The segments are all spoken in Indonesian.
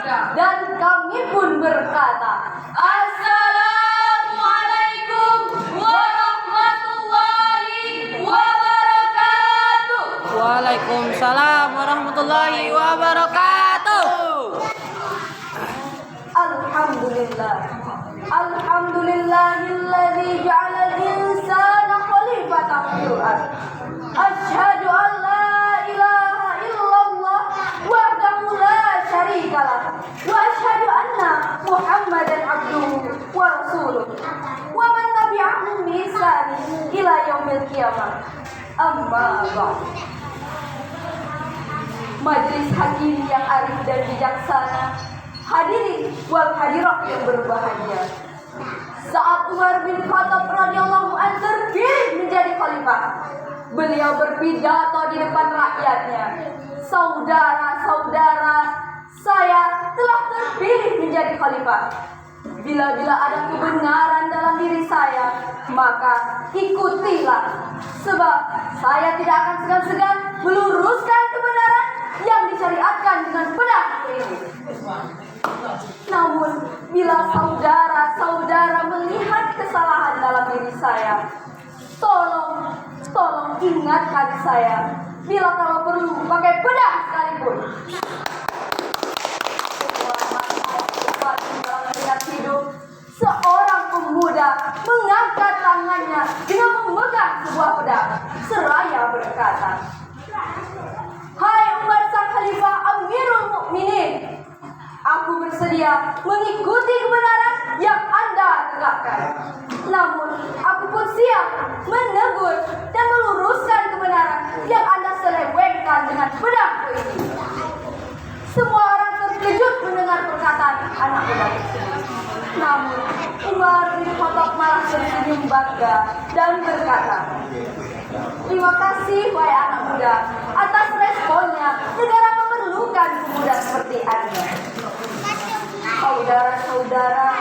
Dan kami pun berkata, Assalamualaikum warahmatullahi wabarakatuh. Waalaikumsalam warahmatullahi wabarakatuh. Alhamdulillah. Alhamdulillahilladzi ja'alal insana khalifatan fil ardh. Asyhadu an la ilaha illallah wahdahu la syarika lah. Wa asyhadu anna Muhammadan abduhu wa rasuluh. Wa man tabi'ahum bi ihsan ila yaumil qiyamah. Amma ba'd. Majelis hakim yang arif dan bijaksana, hadirin wal hadirat yang berbahagia. Saat Umar bin Khattab radhiyallahu anhu terpilih menjadi khalifah, beliau berpidato di depan rakyatnya, saudara-saudara, saya telah terpilih menjadi khalifah. Bila-bila ada kebenaran dalam diri saya, maka ikutilah. Sebab saya tidak akan segan-segan meluruskan kebenaran yang disyariatkan dengan pedang ini. Namun, bila saudara-saudara melihat kesalahan dalam diri saya, tolong ingatkan saya. Bila kalau perlu pakai pedang sekalipun. Seorang pemuda mengangkat tangannya dengan memegang sebuah pedang, seraya berkata, Hai Umar sang Khalifah Amirul Mukminin, aku bersedia mengikuti kebenaran yang Anda tegakkan. Namun, aku pun siap menegur dan meluruskan kebenaran yang Anda selewengkan dengan pedangku ini. Semua orang terkejut mendengar perkataan anak muda tersebut. Namun, Umar bin Khattab malah tersenyum bangga dan berkata, terima kasih wahai anak muda atas responnya. Negara memerlukan pemuda seperti Anda. Saudara-saudara,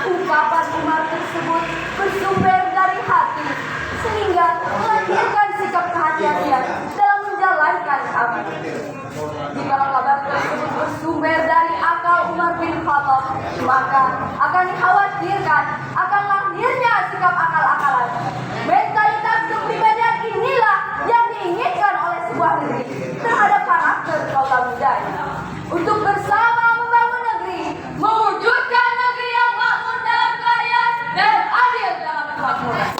ungkapan Umar tersebut bersumber dari hati, sehingga melahirkan sikap kehati-hatian dalam menjalankan amanah. Jika kabar tersebut bersumber dari akal Umar bin Khattab, maka akan dikhawatirkan akan lahirnya sikap akal-akalan. Mentalitas kepribadian inilah yang diinginkan oleh sebuah negeri terhadap karakter kaum mudanya, untuk bersama membangun negeri, mewujudkan negeri yang makmur dalam keadaan dan adil dalam kemakmuran.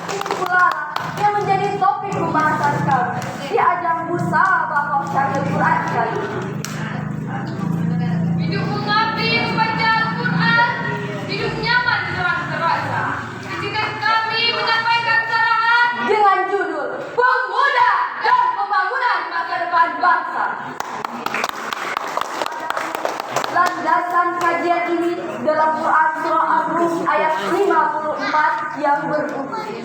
Ini pula yang menjadi topik pembahasan kami di ajang musabaqah syaril Quran kali ini. Hidup mengabdi membaca Al-Quran, hidup nyaman terang terasa. Izinkan kami menyampaikan sarahan Dengan judul Pemuda dan Pembangunan Masa Depan Bangsa. Landasan kajian ini dalam Quran Surah Ar-Rum ayat 54 yang berbunyi,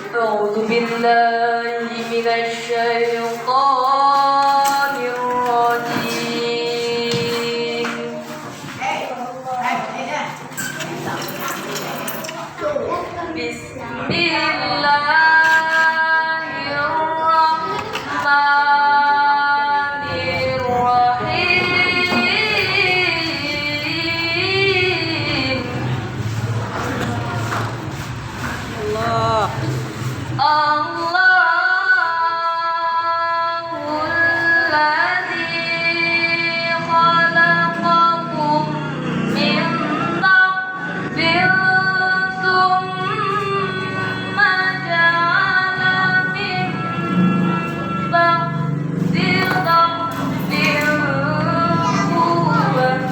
A'udzu billahi minasy syaithanir rajim. Bismillahirrahmanirrahim. Allahul ladzi khalaqakum min dha'fin tsumma ja'ala min ba'di dha'fin quwwatan.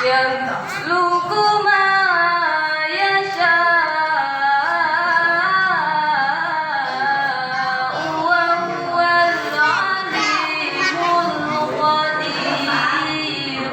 Yasluku ma yasha'u wa huwal alimul qadir.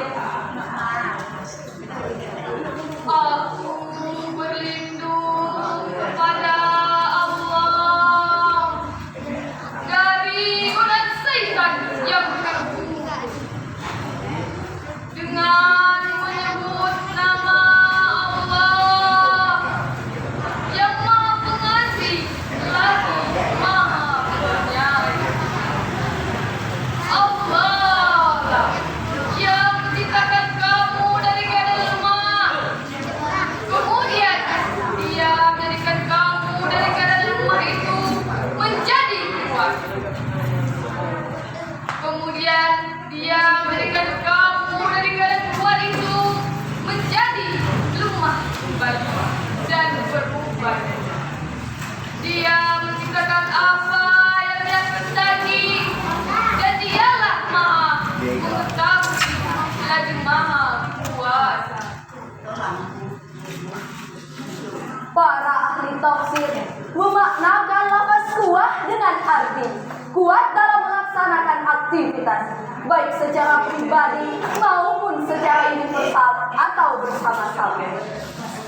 aktivitas, baik secara pribadi maupun secara universal atau bersama-sama.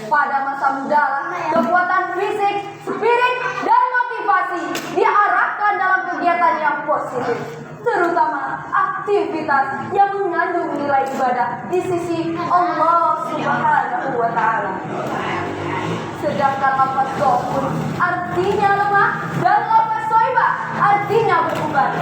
Pada masa muda, kekuatan fisik, spirit, dan motivasi diarahkan dalam kegiatan yang positif, terutama aktivitas yang mengandung nilai ibadah di sisi Allah Subhanahu wa Ta'ala. Sedangkan lafaz dhofun artinya lemah dan lafaz soibah artinya beruban.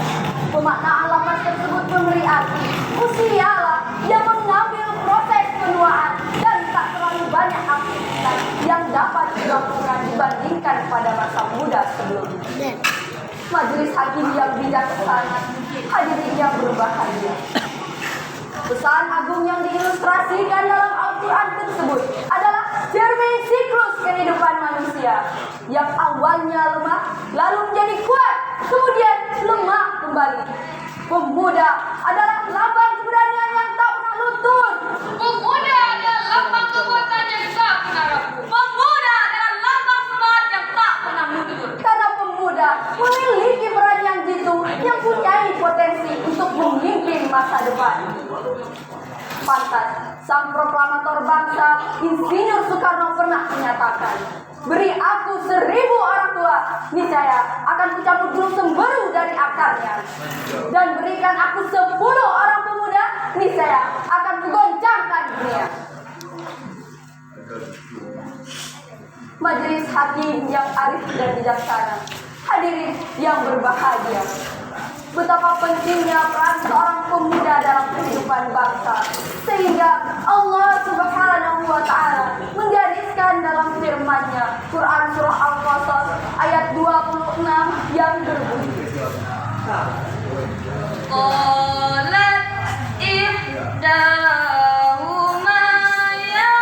Pemaknaan lafaz tersebut memberi arti usialah yang mengambil proses penuaan dan tak terlalu banyak aktivitas yang dapat dilakukan dibandingkan pada masa muda sebelumnya. Majelis hakim yang bijaksana, hadirin yang berbahagia. Pesan agung yang diilustrasikan dalam Al-Quran tersebut adalah cermin siklus kehidupan manusia yang awalnya lemah, lalu menjadi kuat, kemudian lemah kembali. Pemuda adalah lambang keberanian yang tak pernah luntur. Pemuda adalah lambang kekuatan yang tak pernah rapuh. Pemuda adalah lambang semangat yang tak pernah mundur. Karena pemuda memiliki peran yang jitu yang punya potensi untuk memimpin masa depan. Pantas, sang proklamator bangsa Insinyur Soekarno pernah menyatakan, beri aku 1000 orang tua, niscaya akan kucabut dulu semberu dari akarnya. Dan berikan aku 10 orang pemuda, niscaya akan kugoncangkan dunia. Majelis hakim yang arif dan bijaksana, hadirin yang berbahagia, betapa pentingnya peran seorang pemuda dalam kehidupan bangsa, sehingga Allah Subhanahu wa Ta'ala menjadikan dalam firman-Nya Quran surah Al-Qasas ayat 26 yang berbunyi, Qalat ihdahuma ya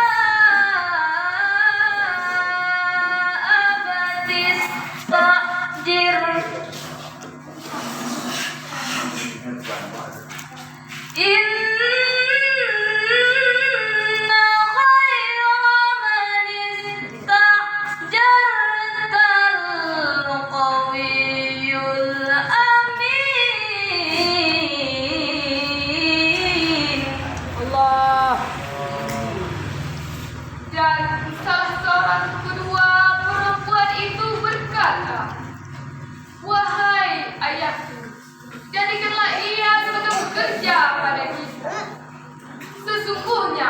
abatis ta'jir inna khayra man ista'jartal qawiyyul amin. Allah. Dan salah seorang kedua perempuan itu berkata, wahai ayahku, jadikanlah ia sebagai pekerja pada kita. Sesungguhnya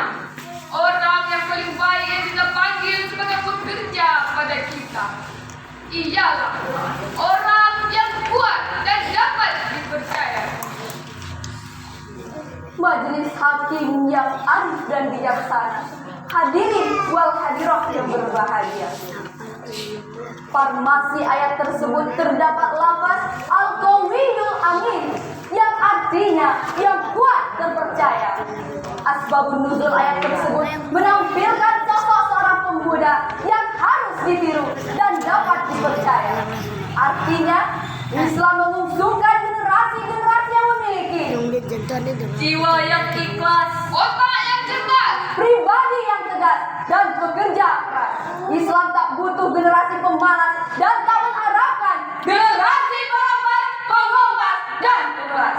orang yang paling baik yang kita panggil sebagai pekerja pada kita ialah orang yang kuat dan dapat dipercaya. Majelis hakim yang arif dan bijaksana, hadirin wal hadirah yang berbahagia. Farmasi ayat tersebut terdapat lafaz Al-Qawiyul Amin yang artinya yang kuat terpercaya. Asbabun nuzul ayat tersebut menampilkan sosok seorang pemuda yang harus ditiru dan dapat dipercaya. Artinya, Islam mengusungkan generasi-generasi yang memiliki Jiwa yang ikhlas, otak yang cerdas, pribadi yang tegas, dan pekerja keras. Islam tak butuh generasi pemalas dan tak mengharapkan generasi pelambat, pengompas, dan pekeras.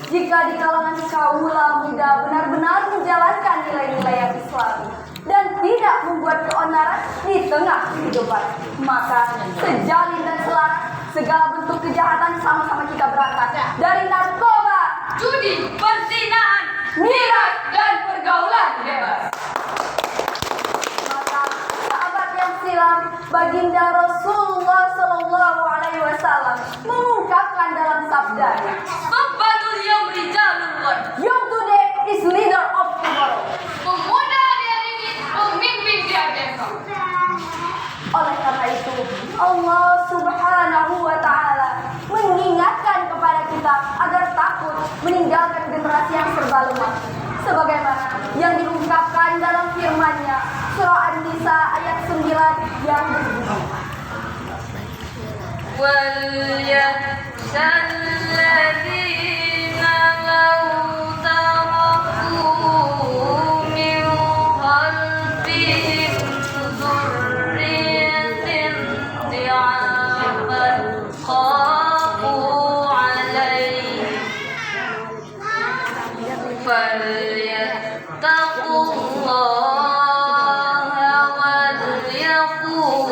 Jika di kalangan kaula muda benar-benar menjalankan nilai-nilai yang Islami dan tidak membuat keonaran di tengah kehidupan, maka sejalin dan selaras segala bentuk kejahatan sama-sama kita berantas, dari narkoba, judi, perzinahan, miras, dan pergaulan bebas. Maka sahabat yang silam, baginda Rasulullah Shallallahu Alaihi Wasallam mengungkapkan dalam sabdanya, Babadul Yawm Rijalul Ghad. "Young today is leader of tomorrow." Pemuda di hari ini pemimpin di hari esok. Oleh karena itu, Allah Subhanahu wa Ta'ala mengingatkan kepada kita agar takut meninggalkan generasi yang serba lemah, sebagaimana yang diungkapkan dalam firman-Nya surah An-Nisa ayat 9 yang berbunyi, وَلْيَخْشَى الَّذِينَ لَوْ تَرَكُوا مِنْ خَلْفِهِمْ ذُرِّيَّةً ضِعَافًا خَافُوا فليتقوا الله وليقولوا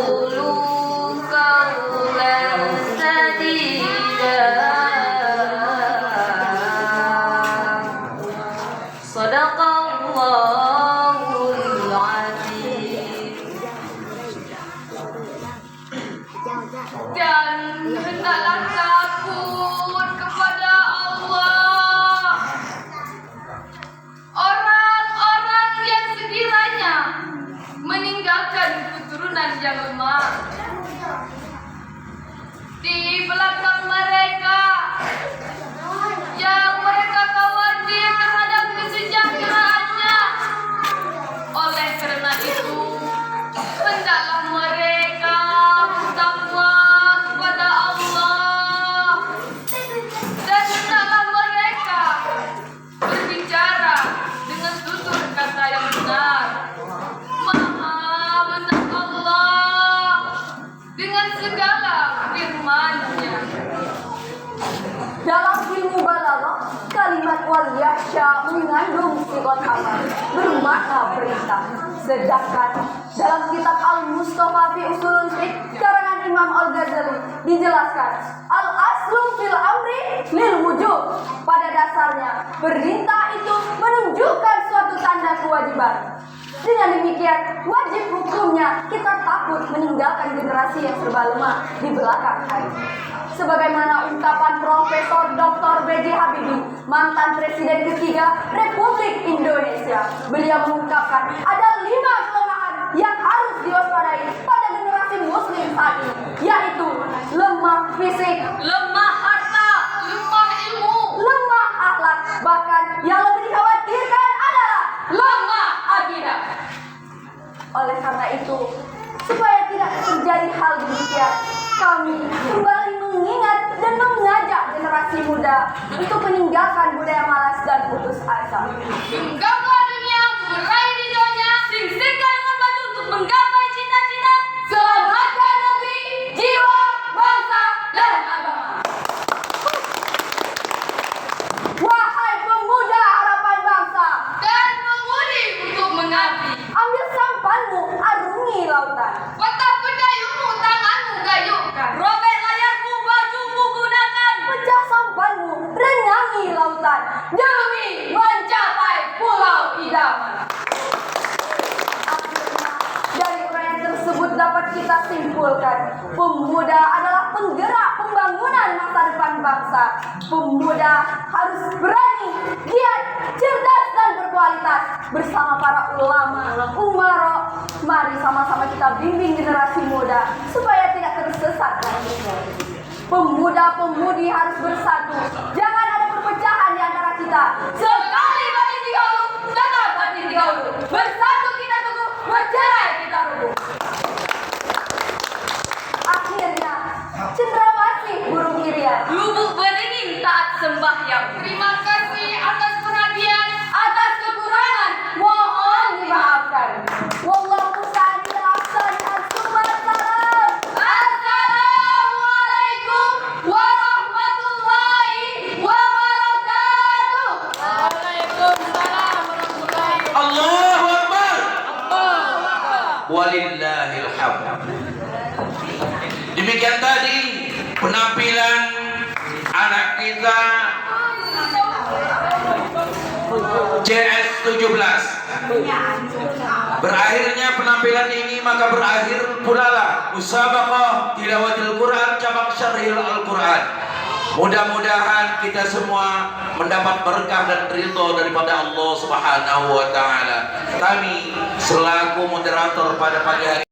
قولا سديدا صدق الله العظيم. Dan hendaklah takut kepada Allah orang-orang yang sekiranya meninggalkan keturunan yang lemah. Di belakang mereka yang mereka khawatir terhadap kesejahteraannya. Oleh karena itu, hendaklah mereka bertakwa kepada Allah dan hendaklah mereka berbicara dengan tutur kata yang benar. Maha benar Allah dengan segala firman-Nya. Dalam ilmu balaghah, kalimat wal yahsya mengandung sigot amal, bermakna perintah. Sedangkan dalam kitab Al-Mustafa fi Usulul Fiqh karangan Imam Al-Ghazali dijelaskan al-aslu fil amri lil wujub. Pada dasarnya, perintah itu menunjukkan suatu tanda kewajiban. Dengan demikian, wajib hukumnya kita takut meninggalkan generasi yang serba lemah di belakang hari. Sebagaimana ungkapan Profesor Dr. B.J. Habibie, mantan Presiden ketiga Republik Indonesia. Beliau mengungkapkan ada 5 kelemahan yang harus diwaspadai pada generasi muslim saat ini, yaitu lemah fisik, Lemah harta, lemah ilmu, lemah akhlak, bahkan yang lebih dikhawatirkan adalah lemah akidah. oleh karena itu, supaya tidak terjadi hal demikian, kami kembali mengingat dan mengajak generasi muda untuk meninggalkan budaya malas dan putus asa. Genggamlah dunia untuk meraih ridhonya, singkirkan dengan batu untuk menggapai cita-cita. Selamatkan negeri, jiwa, bangsa, dan agama. Wahai pemuda harapan bangsa, Dan pemudi untuk mengabdi. ambil sampanmu, arungi lautan. Patah pedayungmu, tanganmu gayungkan. Robek layarmu, bajumu gunakan. Pecah sampanmu, renangi lautan. Demi mencapai pulau idaman. Akhirnya, dari uraian tersebut dapat kita simpulkan, pemuda adalah penggerak pembangunan masa depan bangsa. Pemuda harus berani, giat, cerdas dan berkualitas. Bersama para ulama, umaro, mari sama-sama kita bimbing generasi muda supaya tidak tersesat lagi. Pemuda-pemudi harus bersatu. Jangan ada perpecahan di antara kita. Sekali bagi tiga ulu, tetap bagi tiga ulu. Bersatu kita teguh, bercerai kita rubuh. Akhirnya, cendrawasih burung irian. Lubuk beringin taat sembahyang. Terima kasih atas perhatian, atas kekurangan. Mohon dimaafkan. Wallahu musta'an ila ahsani as-summa salam. Assalamualaikum warahmatullahi wabarakatuh. Waalaikumsalam warahmatullahi wabarakatuh. Allahu Akbar. Allahu Akbar. Walillahil hamd. Demikian tadi penampilan anak kita CS 17. Berakhirnya penampilan ini maka berakhir pula lah musabaqah tilawatil Quran cabang syarhil Al-Quran. Mudah-mudahan kita semua mendapat berkah dan ridho daripada Allah Subhanahu wa taala. Kami selaku moderator pada pagi hari